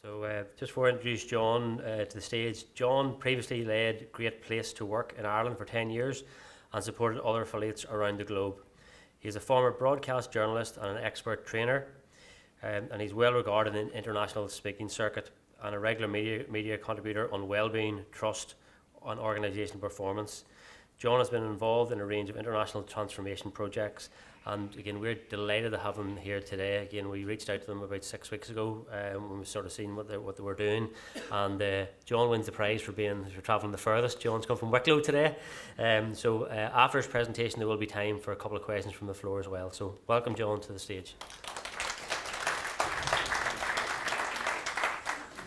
Just before I introduce John to the stage, John previously led Great Place to Work in Ireland for 10 years and supported other affiliates around the globe. He is a former broadcast journalist and an expert trainer, and he's well regarded in the international speaking circuit and a regular media contributor on Wellbeing, Trust and Organisational Performance. John has been involved in a range of international transformation projects, and again, we're delighted to have him here today. Again, we reached out to them about 6 weeks ago when we sort of seen what they were doing, and John wins the prize for travelling the furthest. John's come from Wicklow today, so after his presentation there will be time for a couple of questions from the floor as well. So welcome John to the stage.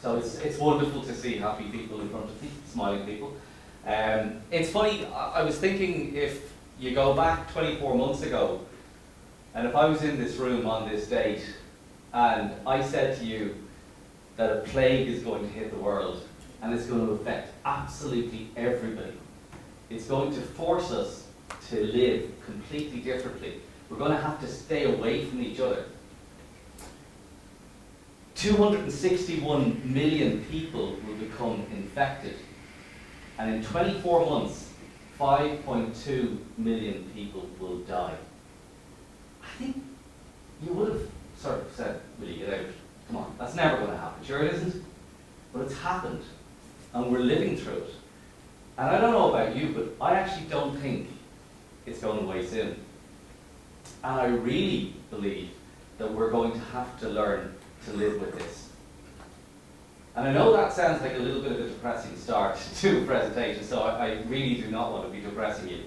So it's wonderful to see happy people in front of me, smiling people. It's funny, I was thinking if you go back 24 months ago, and if I was in this room on this date, and I said to you that a plague is going to hit the world, and it's going to affect absolutely everybody. It's going to force us to live completely differently. We're going to have to stay away from each other. 261 million people will become infected. And in 24 months, 5.2 million people will die. I think you would have sort of said, will you get out? Come on, that's never going to happen. Sure it isn't, but it's happened, and we're living through it. And I don't know about you, but I actually don't think it's going away soon. And I really believe that we're going to have to learn to live with this. And I know that sounds like a little bit of a depressing start to a presentation, so I really do not want to be depressing you.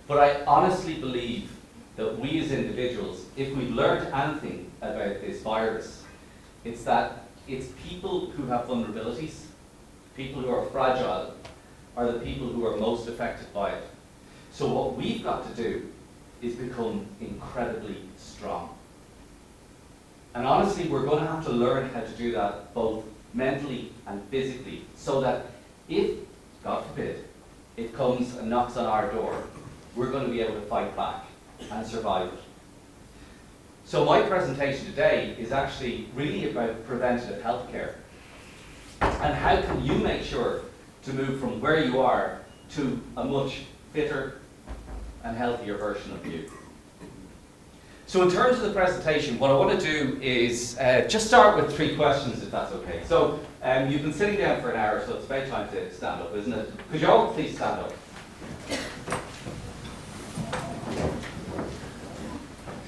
But I honestly believe that we as individuals, if we've learned anything about this virus, it's that it's people who have vulnerabilities, people who are fragile, are the people who are most affected by it. So what we've got to do is become incredibly strong. And honestly, we're going to have to learn how to do that both mentally and physically, so that if, God forbid, it comes and knocks on our door, we're going to be able to fight back and survive it. So my presentation today is actually really about preventative healthcare. And how can you make sure to move from where you are to a much fitter and healthier version of you. So in terms of the presentation, what I want to do is just start with 3 questions, if that's okay. So you've been sitting down for an hour, so it's about time to stand up, isn't it? Could you all please stand up?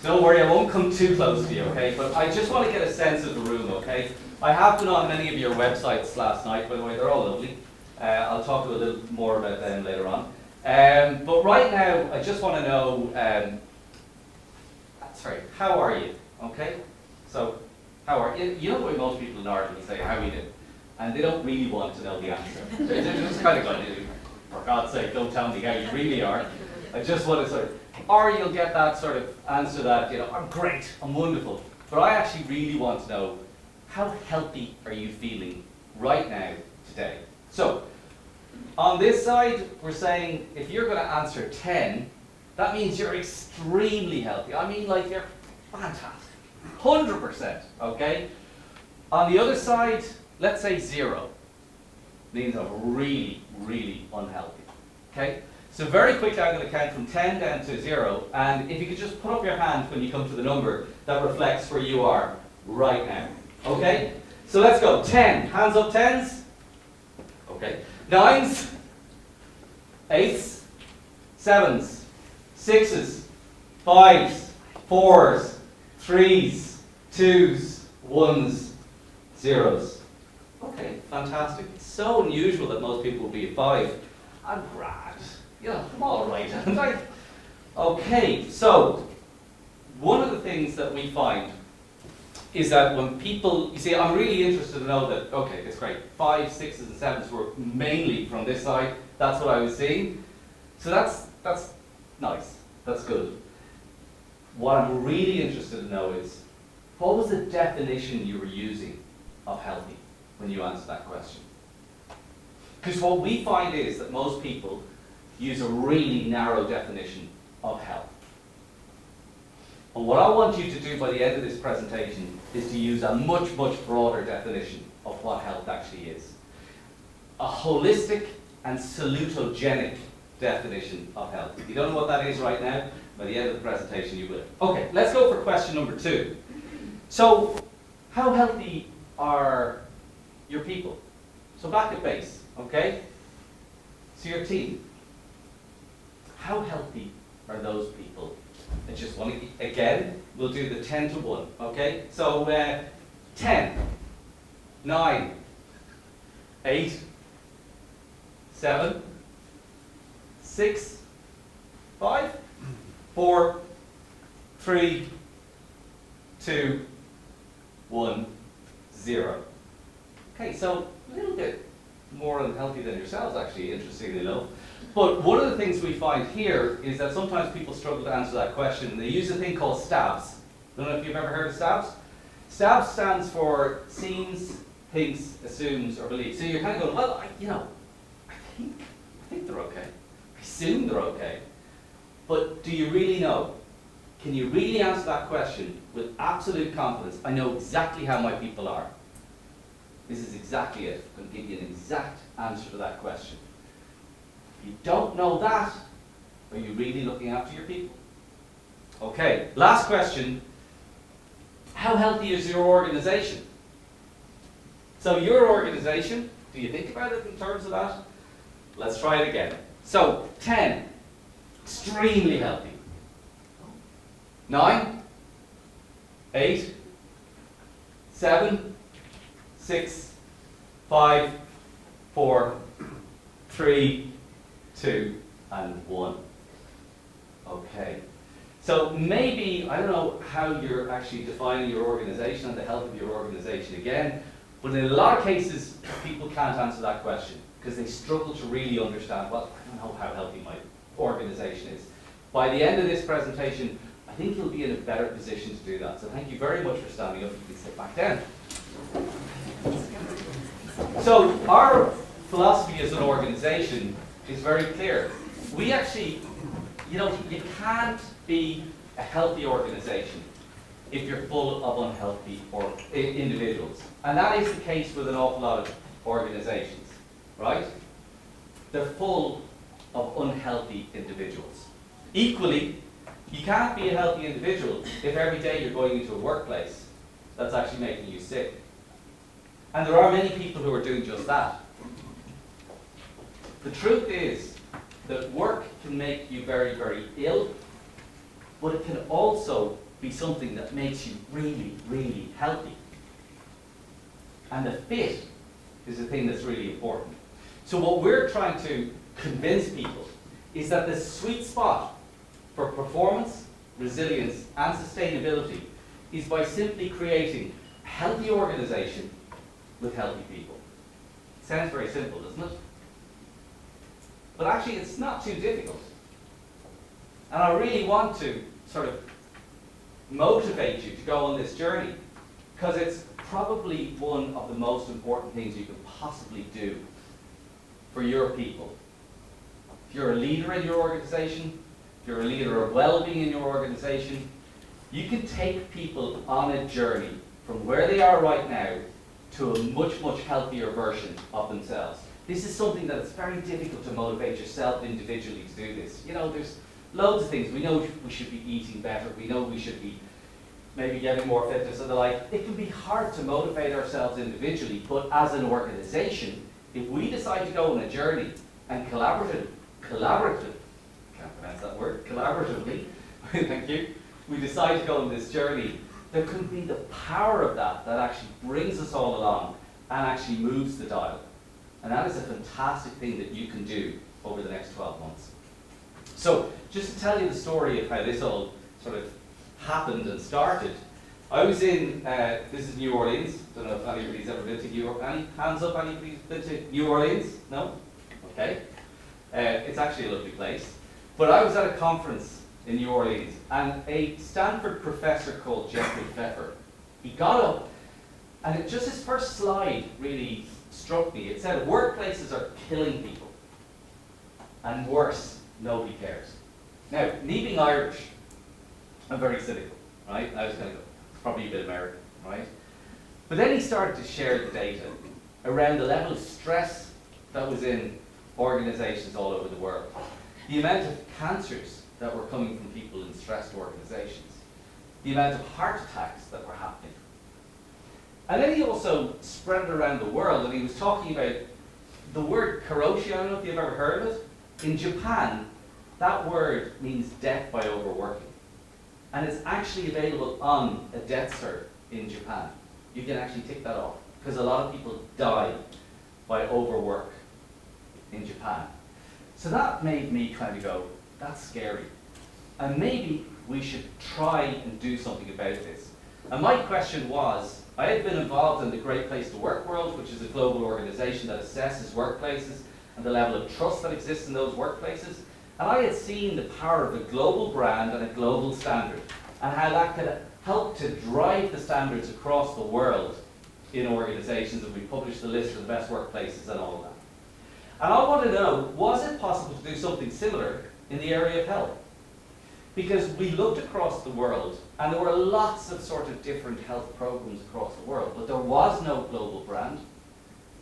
Don't worry, I won't come too close to you, okay? But I just want to get a sense of the room, okay? I have been on many of your websites last night, by the way, they're all lovely. I'll talk a little more about them later on. But right now, I just want to know, sorry, how are you, okay? So, how are you? You know the way most people in Ireland say, how are you doing? And they don't really want to know the answer. They're just kind of going, for God's sake, don't tell me how you really are. I just want to sort of, or you'll get that sort of answer that, you know, I'm great, I'm wonderful. But I actually really want to know, how healthy are you feeling right now, today? So, on this side, we're saying if you're going to answer 10, that means you're extremely healthy. I mean, like, you're fantastic. 100%, okay? On the other side, let's say 0. Means I'm really, really unhealthy, okay? So very quickly, I'm going to count from 10 down to 0, and if you could just put up your hand when you come to the number that reflects where you are right now, okay? So let's go. 10. Hands up, 10s. Okay. 9s. 8s. 7s. 6s. 5s. 4s. 3s. 2s. 1s. 0s. Okay, fantastic. It's so unusual that most people will be a 5. I'm grand. You know, I'm all right. Okay, so one of the things that we find is that when people, you see, I'm really interested to know that, okay, it's great. 5s, 6s, and 7s were mainly from this side. That's what I was seeing. So that's nice. That's good. What I'm really interested to know is, what was the definition you were using of healthy when you answered that question? Because what we find is that most people use a really narrow definition of health. And what I want you to do by the end of this presentation is to use a much, much broader definition of what health actually is. A holistic and salutogenic definition of health. If you don't know what that is right now, by the end of the presentation you will. Okay, let's go for question number 2. So, how healthy are your people? So back at base, okay? So your team. How healthy are those people? I just want to, again, we'll do the 10 to 1, okay? So 10, 9, 8, 7, 6, 5, 4, 3, 2, 1, 0. Okay, so a little bit more unhealthy than yourselves, actually, interestingly enough. But one of the things we find here is that sometimes people struggle to answer that question, and they use a thing called STABS. I don't know if you've ever heard of STABS. STABS stands for seems, thinks, assumes, or believes. So you're kind of going, well, I think they're okay. I assume they're okay. But do you really know? Can you really answer that question with absolute confidence? I know exactly how my people are. This is exactly it. I'm going to give you an exact answer to that question. If you don't know that, are you really looking after your people? Okay, last question. How healthy is your organization? So your organization, do you think about it in terms of that? Let's try it again. So 10, extremely healthy. 9, 8, 7, 6, 5, 4, 3, 2, and 1. Okay. So maybe, I don't know how you're actually defining your organization and the health of your organization again, but in a lot of cases, people can't answer that question because they struggle to really understand, well, I don't know how healthy my organization is. By the end of this presentation, I think you'll be in a better position to do that. So thank you very much for standing up. You can sit back down. So our philosophy as an organization is very clear. We actually, you can't be a healthy organization if you're full of unhealthy individuals. And that is the case with an awful lot of organizations, right? They're full of unhealthy individuals. Equally, you can't be a healthy individual if every day you're going into a workplace that's actually making you sick. And there are many people who are doing just that. The truth is that work can make you very, very ill, but it can also be something that makes you really, really healthy. And the fit is the thing that's really important. So what we're trying to convince people is that the sweet spot for performance, resilience, and sustainability is by simply creating a healthy organization with healthy people. It sounds very simple, doesn't it? But actually, it's not too difficult. And I really want to sort of motivate you to go on this journey, because it's probably one of the most important things you can possibly do for your people. If you're a leader in your organization, if you're a leader of well-being in your organization, you can take people on a journey from where they are right now to a much, much healthier version of themselves. This is something that it's very difficult to motivate yourself individually to do this. There's loads of things. We know we should be eating better. We know we should be maybe getting more fitness and the like. It can be hard to motivate ourselves individually, but as an organization, if we decide to go on a journey and collaboratively, can't pronounce that word, collaboratively, thank you, we decide to go on this journey, there can be the power of that actually brings us all along and actually moves the dial. And that is a fantastic thing that you can do over the next 12 months. So, just to tell you the story of how this all sort of happened and started, I was in, this is New Orleans. Don't know if anybody's ever been to New Orleans. Any hands up, anybody's been to New Orleans? No? Okay. It's actually a lovely place. But I was at a conference in New Orleans, and a Stanford professor called Jeffrey Pfeffer, he got up, and just his first slide really struck me. It said, workplaces are killing people, and worse, nobody cares. Now, me being Irish, I'm very cynical, right? I was kind of go, it's probably a bit American, right? But then he started to share the data around the level of stress that was in organizations all over the world. The amount of cancers that were coming from people in stressed organizations. The amount of heart attacks that were happening. And then he also spread it around the world, and he was talking about the word karoshi. I don't know if you've ever heard of it. In Japan, that word means death by overworking. And it's actually available on a death cert in Japan. You can actually tick that off, because a lot of people die by overwork in Japan. So that made me kind of go, that's scary. And maybe we should try and do something about this. And my question was, I had been involved in the Great Place to Work world, which is a global organization that assesses workplaces and the level of trust that exists in those workplaces. And I had seen the power of a global brand and a global standard, and how that could help to drive the standards across the world in organizations, and we published the list of the best workplaces and all of that. And I want to know, was it possible to do something similar in the area of health? Because we looked across the world, and there were lots of sort of different health programs across the world, but there was no global brand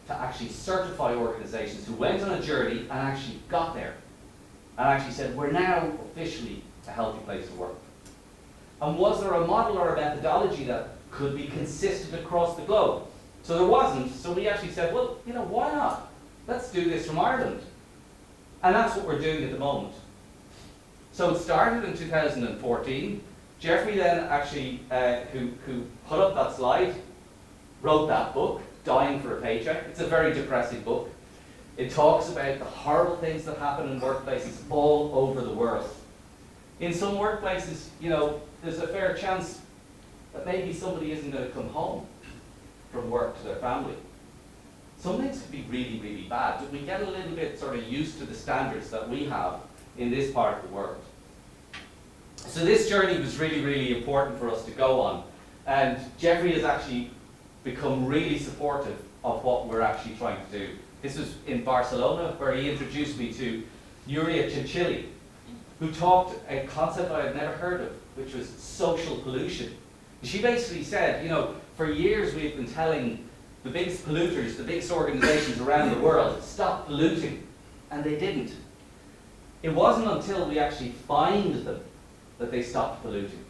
to actually certify organizations who went on a journey and actually got there, and actually said, we're now officially a healthy place to work. And was there a model or a methodology that could be consistent across the globe? So there wasn't, so we actually said, well, you know, why not? Let's do this from Ireland. And that's what we're doing at the moment. So it started in 2014. Jeffrey then actually, who put up that slide, wrote that book, Dying for a Paycheck. It's a very depressing book. It talks about the horrible things that happen in workplaces all over the world. In some workplaces, you know, there's a fair chance that maybe somebody isn't going to come home from work to their family. Some things could be really, really bad, but we get a little bit sort of used to the standards that we have in this part of the world. So this journey was really, really important for us to go on. And Jeffrey has actually become really supportive of what we're actually trying to do. This was in Barcelona, where he introduced me to Nuria Chinchilli, who talked a concept I had never heard of, which was social pollution. She basically said, you know, for years we've been telling the biggest polluters, the biggest organizations around the world, stop polluting, and they didn't. It wasn't until we actually fined them that they stopped polluting.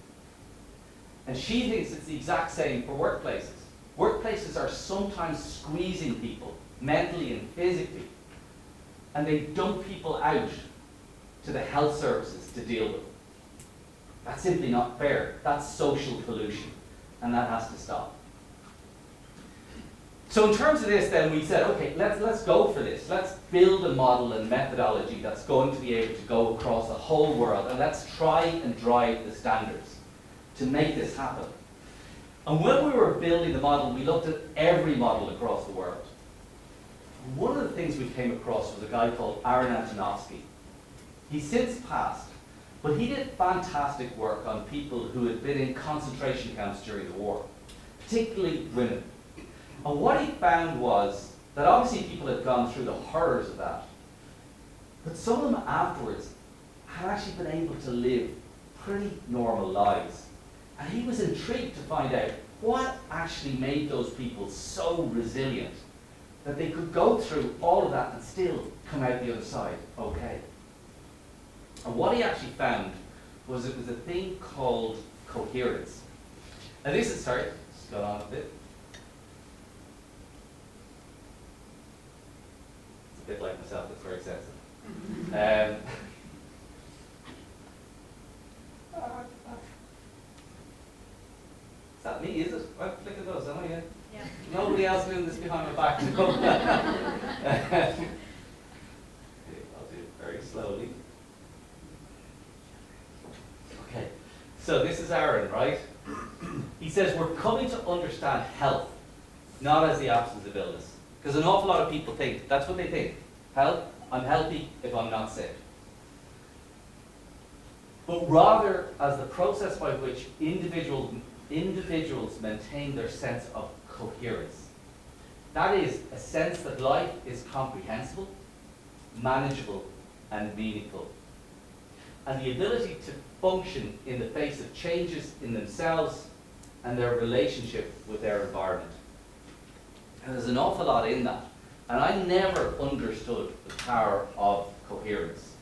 And she thinks it's the exact same for workplaces. Workplaces are sometimes squeezing people, mentally and physically, and they dump people out to the health services to deal with. That's simply not fair. That's social pollution, and that has to stop. So in terms of this, then we said, okay, let's go for this. Let's build a model and methodology that's going to be able to go across the whole world, and let's try and drive the standards to make this happen. And when we were building the model, we looked at every model across the world. One of the things we came across was a guy called Aaron Antonovsky. He's since passed, but he did fantastic work on people who had been in concentration camps during the war, particularly women. And what he found was that obviously people had gone through the horrors of that, but some of them afterwards had actually been able to live pretty normal lives. And he was intrigued to find out what actually made those people so resilient that they could go through all of that and still come out the other side okay. And what he actually found was it was a thing called coherence. And this is, sorry, just got on a bit. It's a bit like myself, it's very sensitive. Is that me, is it? Well, look at those, am I? Yeah. Nobody else doing this behind my back. No. I'll do it very slowly. Okay, so this is Aaron, right? He says we're coming to understand health, not as the absence of illness. Because an awful lot of people think, that's what they think. Health, I'm healthy if I'm not sick. But rather as the process by which individuals maintain their sense of coherence. That is a sense that life is comprehensible, manageable, and meaningful. And the ability to function in the face of changes in themselves and their relationship with their environment. And there's an awful lot in that. And I never understood the power of coherence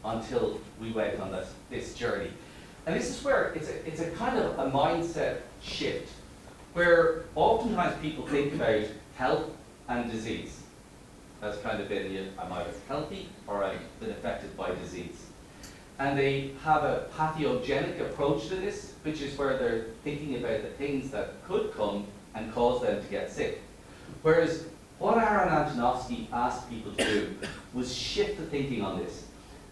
until we went on this journey. And this is where it's a kind of a mindset shift, where oftentimes people think about health and disease. That's kind of been, I'm either healthy or I've been affected by disease. And they have a pathogenic approach to this, which is where they're thinking about the things that could come and cause them to get sick. Whereas what Aaron Antonovsky asked people to do was shift the thinking on this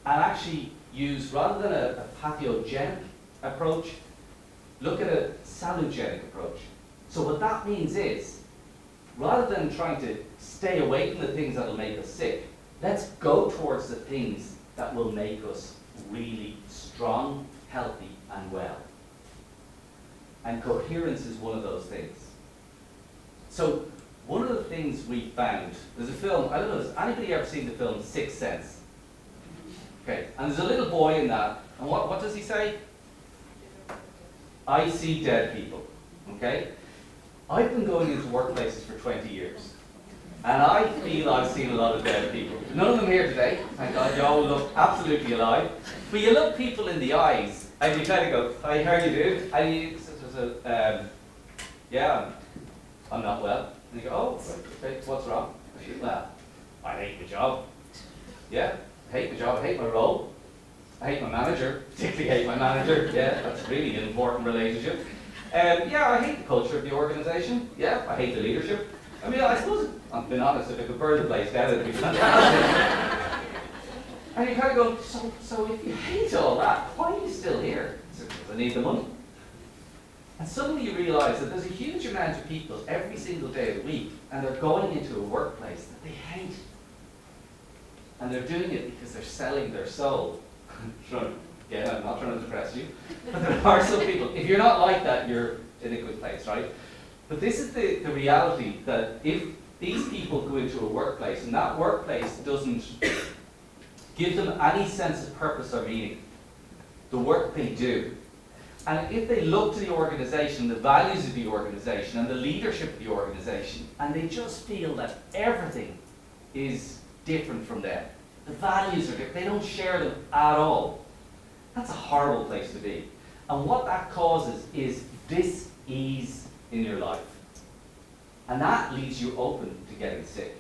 and actually use, rather than a pathogenic approach, look at a salutogenic approach. So what that means is, rather than trying to stay away from the things that will make us sick, let's go towards the things that will make us really strong, healthy, and well. And coherence is one of those things. So one of the things we found, there's a film, I don't know, has anybody ever seen the film Sixth Sense? Okay, and there's a little boy in that, and what does he say? I see dead people, okay? I've been going into workplaces for 20 years, and I feel I've seen a lot of dead people. None of them here today, thank God, you all look absolutely alive. But you look people in the eyes, and you kind of go, hi, how are you doing? And you, yeah, I'm not well. And you go, oh, okay, what's wrong? I feel, well, I hate my job. Yeah, I hate my job, I hate my role. I hate my manager, particularly hate my manager. Yeah, that's really an important relationship. Yeah, I hate the culture of the organisation. Yeah, I hate the leadership. I mean, I suppose, I've been honest, if I could burn the place down, it'd be fantastic. And you kind of go, so if you hate all that, why are you still here? Because I need the money. And suddenly you realise that there's a huge amount of people every single day of the week, and they're going into a workplace that they hate. And they're doing it because they're selling their soul. Yeah, I'm not trying to depress you. But there are some people, if you're not like that, you're in a good place, right? But this is the reality, that if these people go into a workplace and that workplace doesn't give them any sense of purpose or meaning, the work they do, and if they look to the organisation, the values of the organisation and the leadership of the organisation, and they just feel that everything is different from them, the values are different, they don't share them at all, that's a horrible place to be. And what that causes is dis-ease in your life. And that leaves you open to getting sick.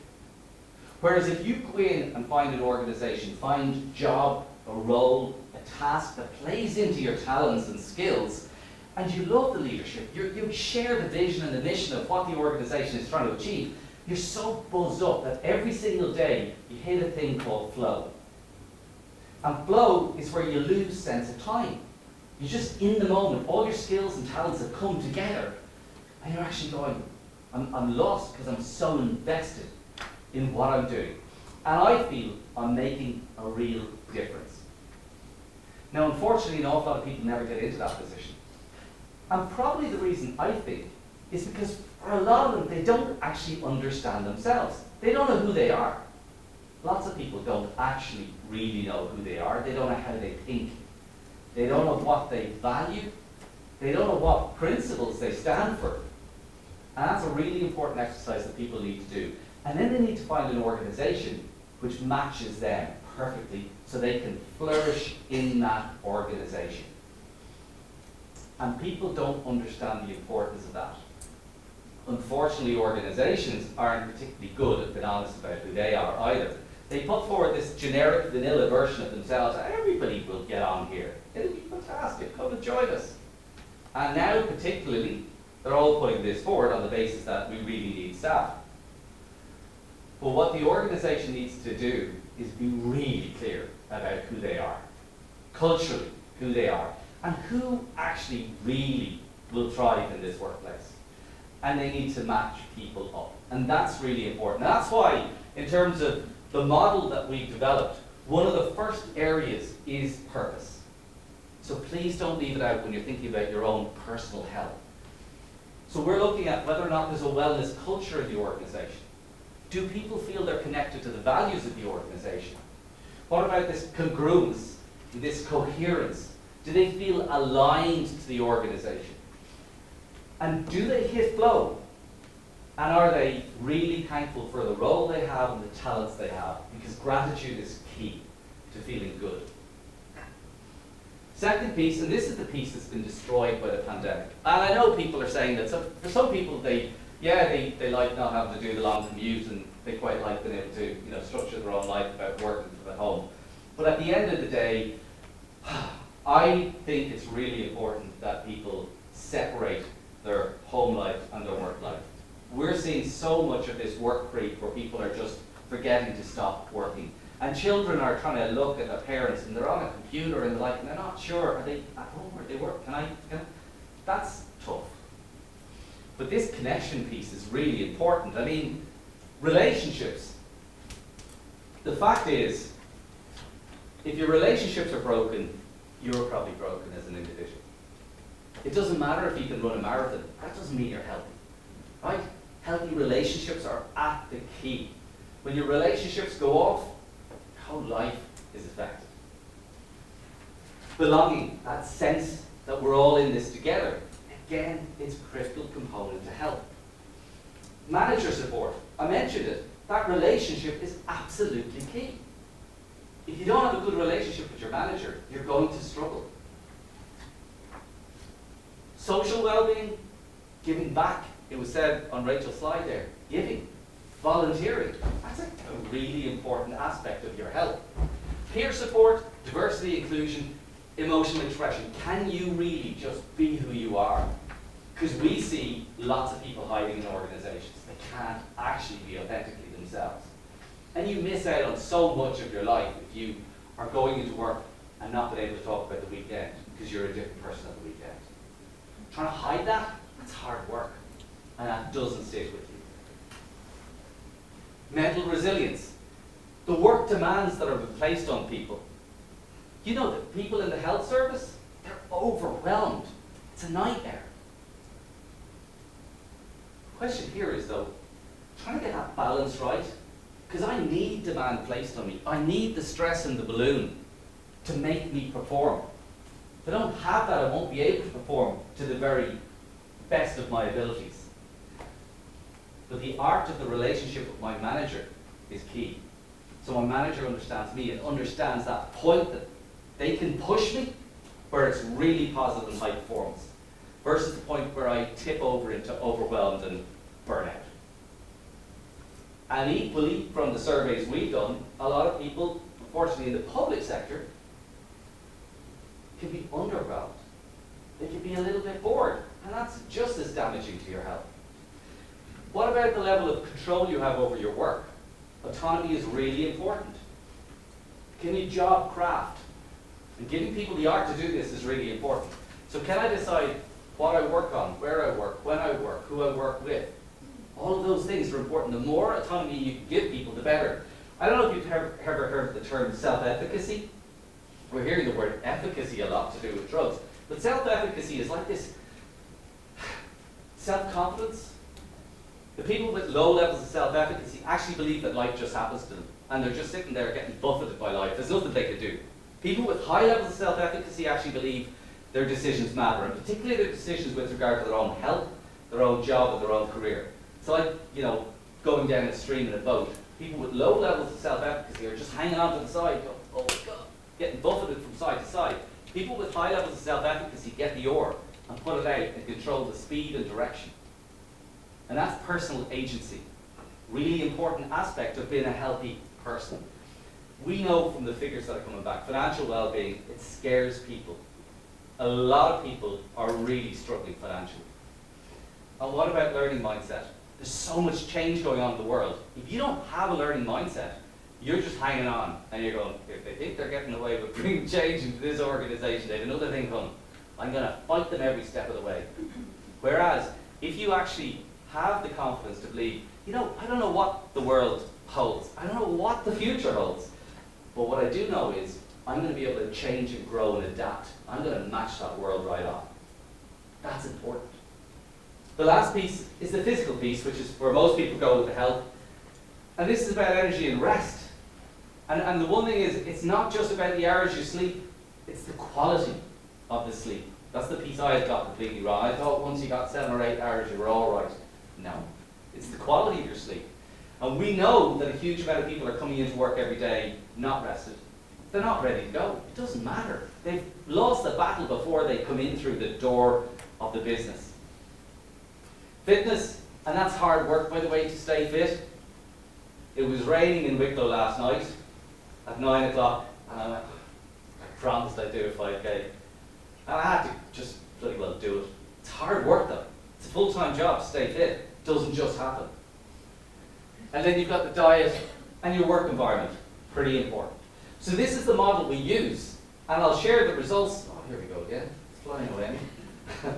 Whereas if you go in and find an organisation, find a job, a role, a task that plays into your talents and skills, and you love the leadership, you share the vision and the mission of what the organisation is trying to achieve, you're so buzzed up that every single day you hit a thing called flow. And flow is where you lose sense of time. You're just in the moment. All your skills and talents have come together, and you're actually going, I'm lost because I'm so invested in what I'm doing. And I feel I'm making a real difference. Now, unfortunately, an awful lot of people never get into that position. And probably the reason, I think, is because for a lot of them, they don't actually understand themselves. They don't know who they are. Lots of people don't actually really know who they are. They don't know how they think. They don't know what they value. They don't know what principles they stand for. And that's a really important exercise that people need to do. And then they need to find an organisation which matches them perfectly so they can flourish in that organisation. And people don't understand the importance of that. Unfortunately, organisations aren't particularly good at being honest about who they are either. They put forward this generic vanilla version of themselves. Everybody will get on here. It'll be fantastic. Come and join us. And now, particularly, they're all putting this forward on the basis that we really need staff. But what the organisation needs to do is be really clear about who they are, culturally, who they are, and who actually really will thrive in this workplace. And they need to match people up. And that's really important. And that's why, in terms of the model that we've developed, one of the first areas is purpose. So please don't leave it out when you're thinking about your own personal health. So we're looking at whether or not there's a wellness culture in the organisation. Do people feel they're connected to the values of the organisation? What about this congruence, this coherence? Do they feel aligned to the organisation? And do they hit flow? And are they really thankful for the role they have and the talents they have? Because gratitude is key to feeling good. Second piece, and this is the piece that's been destroyed by the pandemic. And I know people are saying that for some people, they like not having to do the long commute, and they quite like being able to structure their own life about working from at home. But at the end of the day, I think it's really important that people separate their home life and their work life. We're seeing so much of this work creep where people are just forgetting to stop working. And children are trying to look at their parents and they're on a computer and they're not sure, are they at home or they work? Can I? That's tough. But this connection piece is really important. I mean, relationships. The fact is, if your relationships are broken, you're probably broken as an individual. It doesn't matter if you can run a marathon. That doesn't mean you're healthy, right? Healthy relationships are at the key. When your relationships go off, your whole life is affected. Belonging, that sense that we're all in this together, again, it's a critical component to health. Manager support, I mentioned it. That relationship is absolutely key. If you don't have a good relationship with your manager, you're going to struggle. Social well-being, giving back. It was said on Rachel's slide there, giving, volunteering. That's a really important aspect of your health. Peer support, diversity, inclusion, emotional expression. Can you really just be who you are? Because we see lots of people hiding in organizations. They can't actually be authentically themselves. And you miss out on so much of your life if you are going into work and not being able to talk about the weekend because you're a different person at the weekend. Trying to hide that, that's hard work. And that doesn't sit with you. Mental resilience. The work demands that are placed on people. You know that people in the health service, they're overwhelmed. It's a nightmare. The question here is though, trying to get that balance right, because I need demand placed on me. I need the stress in the balloon to make me perform. If I don't have that, I won't be able to perform to the very best of my abilities. But the art of the relationship with my manager is key. So my manager understands me and understands that point that they can push me where it's really positive and high performance versus the point where I tip over into overwhelmed and burnout. And equally, from the surveys we've done, a lot of people, unfortunately in the public sector, can be underwhelmed. They can be a little bit bored, and that's just as damaging to your health. What about the level of control you have over your work? Autonomy is really important. Can you job craft? And giving people the art to do this is really important. So can I decide what I work on, where I work, when I work, who I work with? All of those things are important. The more autonomy you can give people, the better. I don't know if you've ever heard the term self-efficacy. We're hearing the word efficacy a lot to do with drugs. But self-efficacy is like this self-confidence. The people with low levels of self-efficacy actually believe that life just happens to them. And they're just sitting there getting buffeted by life. There's nothing they can do. People with high levels of self-efficacy actually believe their decisions matter. And particularly their decisions with regard to their own health, their own job, and their own career. It's like, going down a stream in a boat. People with low levels of self-efficacy are just hanging on to the side, going, oh my God, getting buffeted from side to side. People with high levels of self-efficacy get the oar and put it out and control the speed and direction. And that's personal agency. Really important aspect of being a healthy person. We know from the figures that are coming back, financial well-being, it scares people. A lot of people are really struggling financially. And what about learning mindset? There's so much change going on in the world. If you don't have a learning mindset, you're just hanging on and you're going, if they think they're getting away with bringing change into this organization, they have another thing coming. I'm going to fight them every step of the way. Whereas, if you actually have the confidence to believe, I don't know what the world holds. I don't know what the future holds. But what I do know is, I'm going to be able to change and grow and adapt. I'm going to match that world right on. That's important. The last piece is the physical piece, which is where most people go with the health. And this is about energy and rest. And the one thing is, it's not just about the hours you sleep, it's the quality of the sleep. That's the piece I had got completely wrong. I thought once you got 7 or 8 hours, you were all right. No. It's the quality of your sleep. And we know that a huge amount of people are coming into work every day not rested. They're not ready to go. It doesn't matter. They've lost the battle before they come in through the door of the business. Fitness, and that's hard work, by the way, to stay fit. It was raining in Wicklow last night at 9 o'clock, and I went, I promised I'd do a 5K. And I had to just bloody well do it. It's hard work though. It's a full-time job to stay fit. It doesn't just happen. And then you've got the diet and your work environment. Pretty important. So this is the model we use. And I'll share the results. Oh, here we go again. It's flying away. Come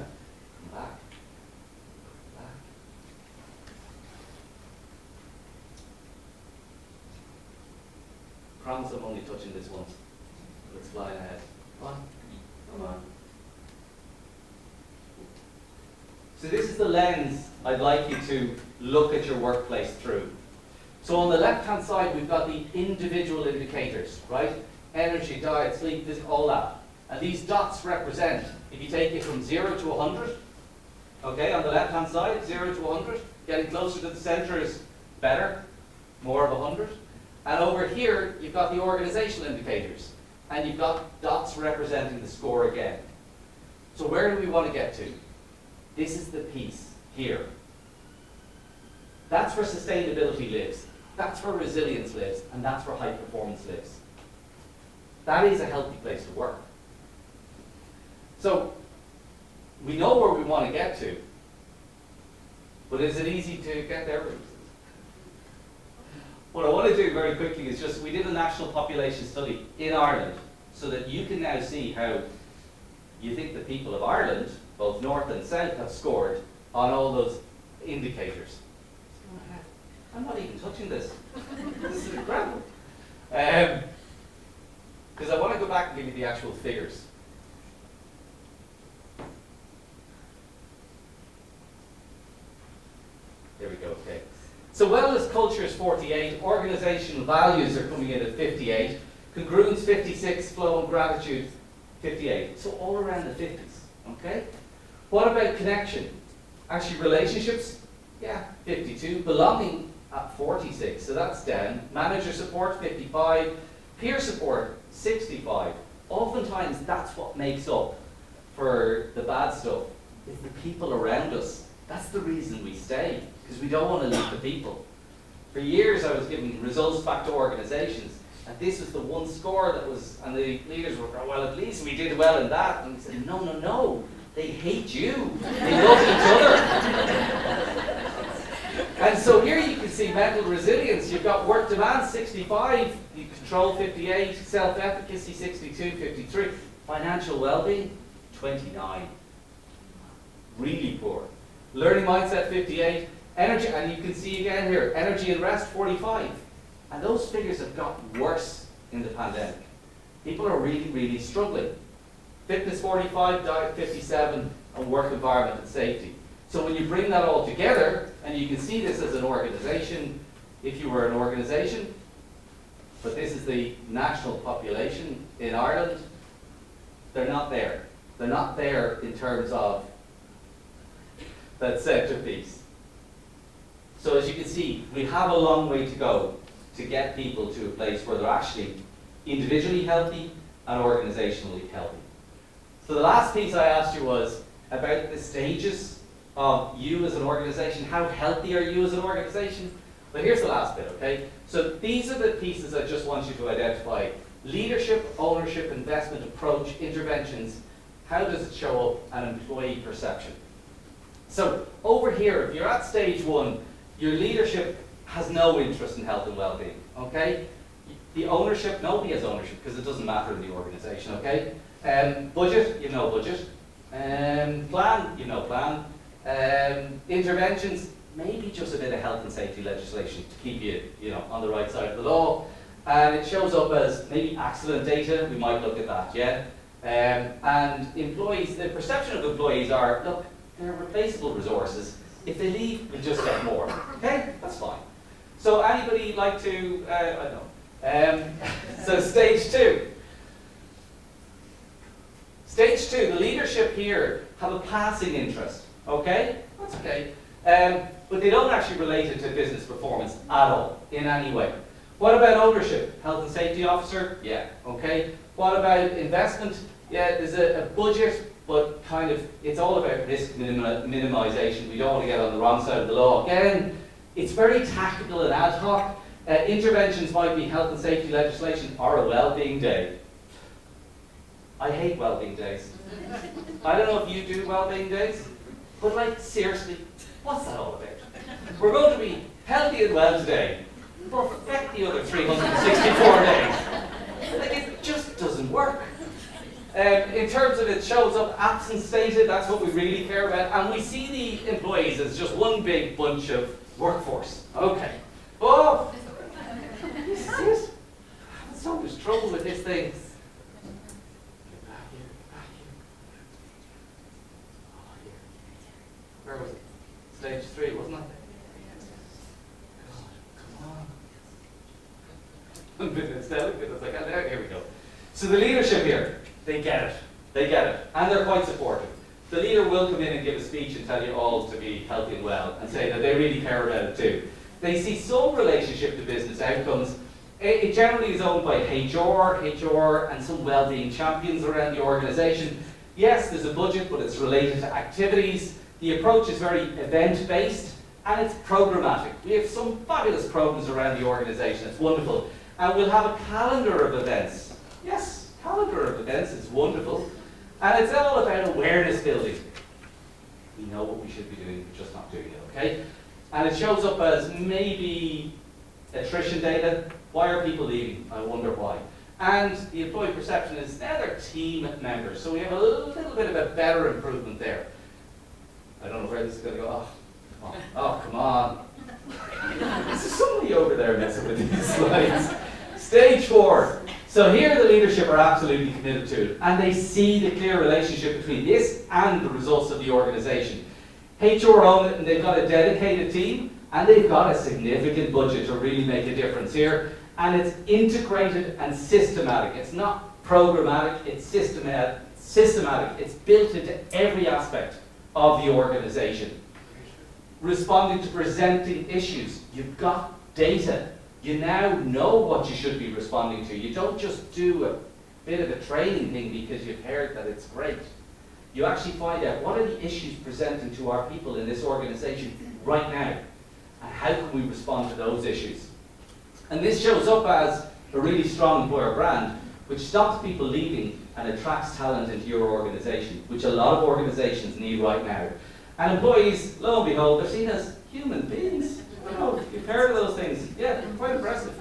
back. Promise I'm only touching this once. It's flying ahead. Come on. Come on. So this is the lens I'd like you to look at your workplace through. So on the left-hand side, we've got the individual indicators, right? Energy, diet, sleep, this, all that. And these dots represent, if you take it from 0 to 100, okay, on the left-hand side, 0 to 100, getting closer to the center is better, more of 100. And over here, you've got the organizational indicators. And you've got dots representing the score again. So where do we want to get to? This is the piece here. That's where sustainability lives. That's where resilience lives. And that's where high performance lives. That is a healthy place to work. So we know where we want to get to. But is it easy to get there? What I want to do very quickly is just, we did a national population study in Ireland so that you can now see how you think the people of Ireland, both north and south, have scored on all those indicators. I'm not even touching this. This is incredible. Because I want to go back and give you the actual figures. There we go, okay. So wellness culture is 48, organizational values are coming in at 58, congruence 56, flow and gratitude 58. So all around the 50s, okay? What about connection? Actually relationships, yeah, 52. Belonging at 46, so that's down. Manager support, 55. Peer support, 65. Oftentimes that's what makes up for the bad stuff. It's the people around us. That's the reason we stay, because we don't want to leave the people. For years I was giving results back to organizations, and this was the one score that was, and the leaders were going, well, at least we did well in that. And we said, no, no, no, they hate you. They love each other. And so here you can see mental resilience. You've got work demand, 65, you control 58, self-efficacy, 62, 53. Financial well-being, 29. Really poor. Learning mindset, 58. Energy, and you can see again here, energy and rest, 45. And those figures have gotten worse in the pandemic. People are really, really struggling. Fitness, 45, diet, 57, and work environment and safety. So when you bring that all together, and you can see this as an organization, if you were an organization, but this is the national population in Ireland, they're not there. They're not there in terms of that centerpiece. So as you can see, we have a long way to go to get people to a place where they're actually individually healthy and organizationally healthy. So the last piece I asked you was about the stages of you as an organization. How healthy are you as an organization? Well, here's the last bit, okay? So these are the pieces I just want you to identify. Leadership, ownership, investment, approach, interventions. How does it show up, and employee perception? So over here, if you're at stage 1, your leadership has no interest in health and well-being, okay? The ownership, nobody has ownership because it doesn't matter in the organization, okay? Budget, you know budget. Plan, you know plan. Interventions, maybe just a bit of health and safety legislation to keep you know, on the right side of the law. And it shows up as maybe accident data, we might look at that, yeah? And employees, the perception of employees are, look, they're replaceable resources. If they leave, we'll just get more. Okay, that's fine. So anybody like to, I don't know. So stage 2. Stage 2, the leadership here have a passing interest. Okay, that's okay. But but they don't actually relate it to business performance at all, in any way. What about ownership? Health and safety officer? Yeah, okay. What about investment? Yeah, there's a budget, but kind of, it's all about risk minimization. We don't want to get on the wrong side of the law. Again, it's very tactical and ad hoc. Interventions might be health and safety legislation or a wellbeing day. I hate wellbeing days. I don't know if you do wellbeing days, but like, seriously, what's that all about? We're going to be healthy and well today, but forget the other 364 days. Like, it just doesn't work. In terms of it shows up absence stated, that's what we really care about, and we see the employees as just one big bunch of workforce. Okay. Oh, this is it. I'm having so much trouble with this thing. Get back here, back here. Oh, here. Where was it? Stage 3, wasn't it? God, come on. It's delicate. It's like, oh, there, here we go. So the leadership here, they get it. They get it. And they're quite supportive. The leader will come in and give a speech and tell you all to be healthy and well and say that they really care about it too. They see some relationship to business outcomes. It generally is owned by HR, and some well-being champions around the organisation. Yes, there's a budget, but it's related to activities. The approach is very event-based, and it's programmatic. We have some fabulous programs around the organisation. It's wonderful. And we'll have a calendar of events. Yes, calendar of events is wonderful. And it's all about awareness building. We know what we should be doing, we're just not doing it, okay? And it shows up as maybe attrition data. Why are people leaving? I wonder why. And the employee perception is now they're team members. So we have a little bit of a better improvement there. I don't know where this is going to go. Oh, come on. Is there somebody over there messing with these slides? Stage 4. So here the leadership are absolutely committed to it, and they see the clear relationship between this and the results of the organisation. HR own it, and they've got a dedicated team, and they've got a significant budget to really make a difference here. And it's integrated and systematic. It's not programmatic, it's systematic. It's built into every aspect of the organisation. Responding to presenting issues. You've got data. You now know what you should be responding to. You don't just do a bit of a training thing because you've heard that it's great. You actually find out what are the issues presenting to our people in this organisation right now, and how can we respond to those issues. And this shows up as a really strong employer brand, which stops people leaving and attracts talent into your organisation, which a lot of organisations need right now. And employees, lo and behold, they're seen as human beings. Oh, you've heard of those things. Yeah, quite impressive.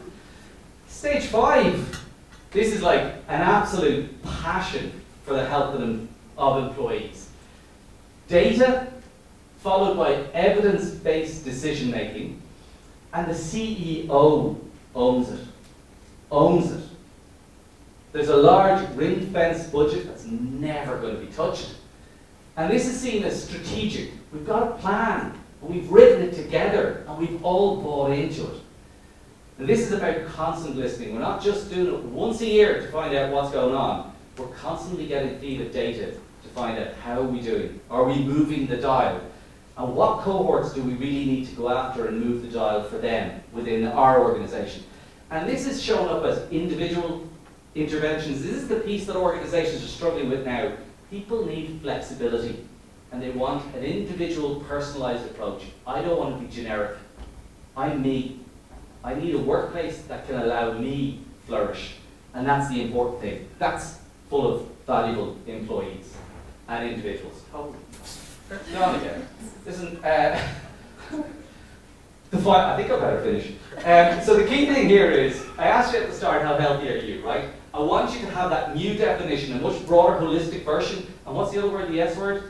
Stage 5. This is like an absolute passion for the health of employees. Data, followed by evidence-based decision making, and the CEO owns it. Owns it. There's a large ring-fence budget that's never going to be touched. And this is seen as strategic. We've got a plan. And we've written it together, and we've all bought into it. And this is about constant listening. We're not just doing it once a year to find out what's going on. We're constantly getting feed of data to find out how are we doing. Are we moving the dial? And what cohorts do we really need to go after and move the dial for them within our organisation? And this is shown up as individual interventions. This is the piece that organisations are struggling with now. People need flexibility. And they want an individual, personalised approach. I don't want to be generic. I'm me. I need a workplace that can allow me flourish. And that's the important thing. That's full of valuable employees and individuals. Oh, go on again. Listen, I think I better finish. So the key thing here is, I asked you at the start, how healthy are you, right? I want you to have that new definition, a much broader, holistic version. And what's the other word, the S word?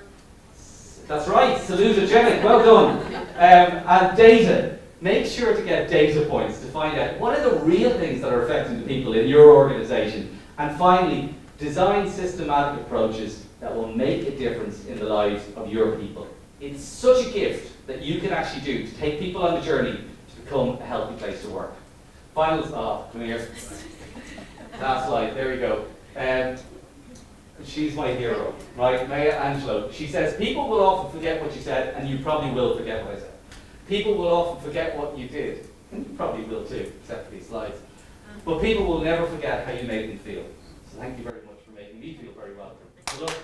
That's right, salutogenic, well done. And data. Make sure to get data points to find out what are the real things that are affecting the people in your organisation. And finally, design systematic approaches that will make a difference in the lives of your people. It's such a gift that you can actually do to take people on a journey to become a healthy place to work. Final thought, come here. Last slide, there we go. She's my hero, right? Maya Angelou. She says, people will often forget what you said, and you probably will forget what I said. People will often forget what you did. And you probably will too, except for these slides. But people will never forget how you made them feel. So thank you very much for making me feel very welcome. Good luck.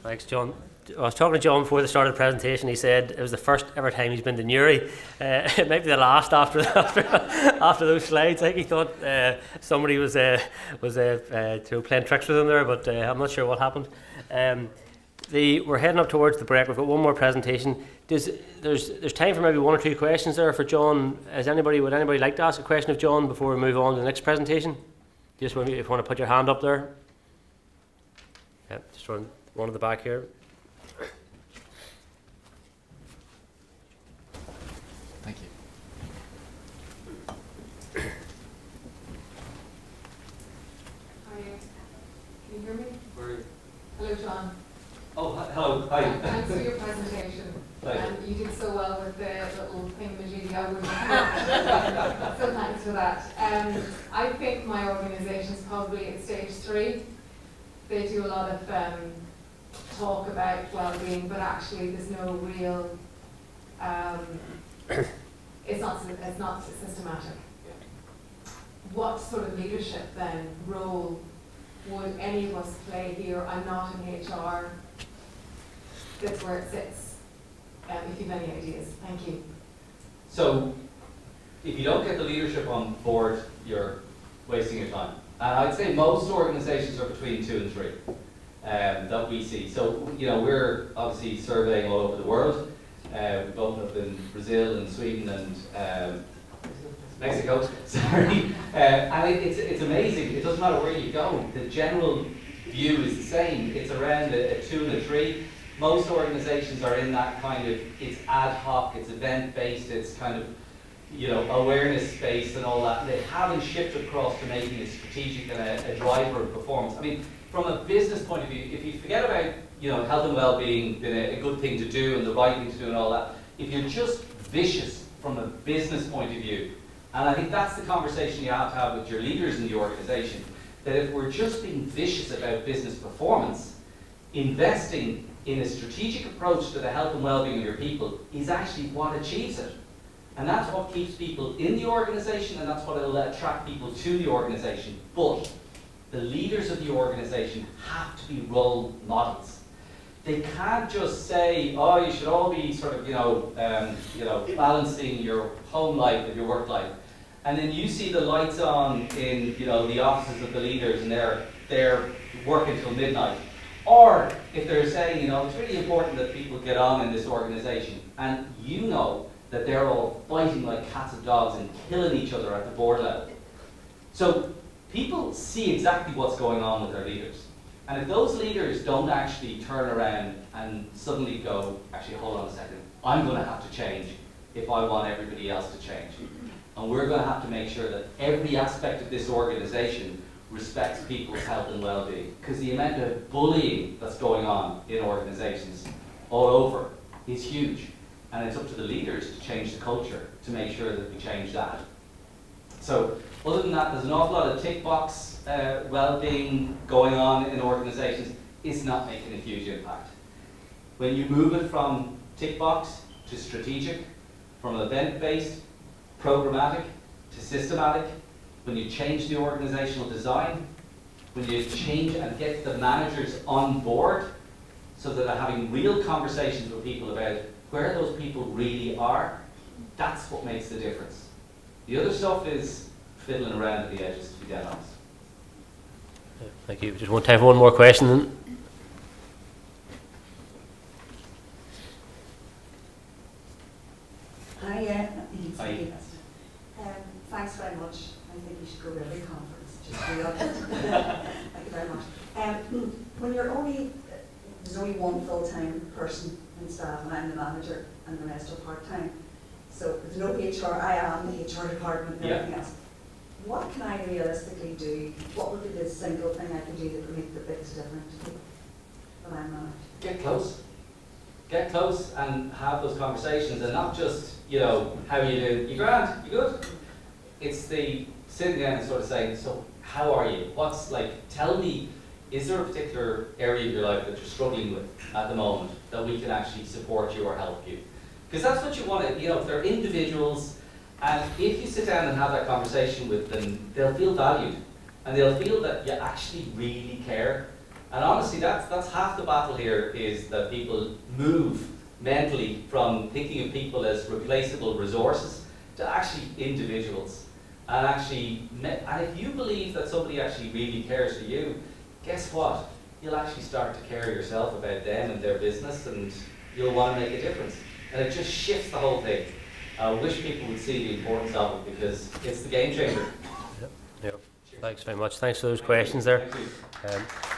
Thanks, John. I was talking to John before the start of the presentation. He said it was the first ever time he's been to Newry. It might be the last after those slides. I think he thought somebody was playing tricks with him there, but I'm not sure what happened. We're heading up towards the break. We've got one more presentation. There's time for maybe one or two questions there for John. Would anybody like to ask a question of John before we move on to the next presentation? Just if you want to put your hand up there. Yeah, just one at the back here. Thank you. How are you? Can you hear me? Where are you? Hello, John. Oh, hello. Hi. Thanks for your presentation. You did so well with the little thingamajiggy I wouldn't have. So thanks for that. I think my organisation is probably at stage 3. They do a lot of talk about well-being, but actually there's no real, it's not systematic. What sort of leadership then, role, would any of us play here? I'm not in HR. That's where it sits. If you have any ideas. Thank you. So, if you don't get the leadership on board, you're wasting your time. And I'd say most organisations are between 2 and 3 that we see. So, we're obviously surveying all over the world. We've opened up in Brazil and Sweden and Mexico. Sorry. And it's amazing. It doesn't matter where you go. The general view is the same. It's around a 2 and a 3. Most organisations are in that kind of, it's ad hoc, it's event-based, it's kind of, awareness-based and all that. They haven't shifted across to making it strategic and a driver of performance. I mean, from a business point of view, if you forget about, health and well-being being a good thing to do and the right thing to do and all that, if you're just vicious from a business point of view, and I think that's the conversation you have to have with your leaders in the organisation, that if we're just being vicious about business performance, investing in a strategic approach to the health and well-being of your people is actually what achieves it. And that's what keeps people in the organisation, and that's what will attract people to the organisation. But the leaders of the organisation have to be role models. They can't just say, oh, you should all be sort of, balancing your home life with your work life. And then you see the lights on in, the offices of the leaders, and they're working till midnight. Or if they're saying, it's really important that people get on in this organisation, and that they're all fighting like cats and dogs and killing each other at the board level. So people see exactly what's going on with their leaders. And if those leaders don't actually turn around and suddenly go, actually, hold on a second, I'm going to have to change if I want everybody else to change. And we're going to have to make sure that every aspect of this organisation respects people's health and well-being. Because the amount of bullying that's going on in organisations all over is huge. And it's up to the leaders to change the culture, to make sure that we change that. So, other than that, there's an awful lot of tick box well-being going on in organisations. It's not making a huge impact. When you move it from tick box to strategic, from event-based, programmatic to systematic, when you change the organisational design, when you change and get the managers on board so that they're having real conversations with people about where those people really are, that's what makes the difference. The other stuff is fiddling around at the edges, to be dead honest. Thank you. Just one time for one more question then. Hi. Hi. Thanks very much. I think you should go to every conference, just to be honest. Thank you very much. When there's only one full-time person in staff, and I'm the manager, and the rest are part-time. So there's no HR, I am the HR department and everything else. What can I realistically do? What would be the single thing I can do that would make the biggest difference to people that I'm managing? Get close. Get close and have those conversations, and not just, how you do, you grand, you good? It's the sitting down and sort of saying, so how are you? What's like, tell me, is there a particular area of your life that you're struggling with at the moment that we can actually support you or help you? Because that's what you want to, you know, if they're individuals, and if you sit down and have that conversation with them, they'll feel valued, and they'll feel that you actually really care. And honestly, that's half the battle here, is that people move mentally from thinking of people as replaceable resources to actually individuals. And actually, and if you believe that somebody actually really cares for you, guess what? You'll actually start to care yourself about them and their business, and you'll want to make a difference. And it just shifts the whole thing. I wish people would see the importance of it, because it's the game changer. Yep. Thanks very much. Thanks for those questions there. Thank you.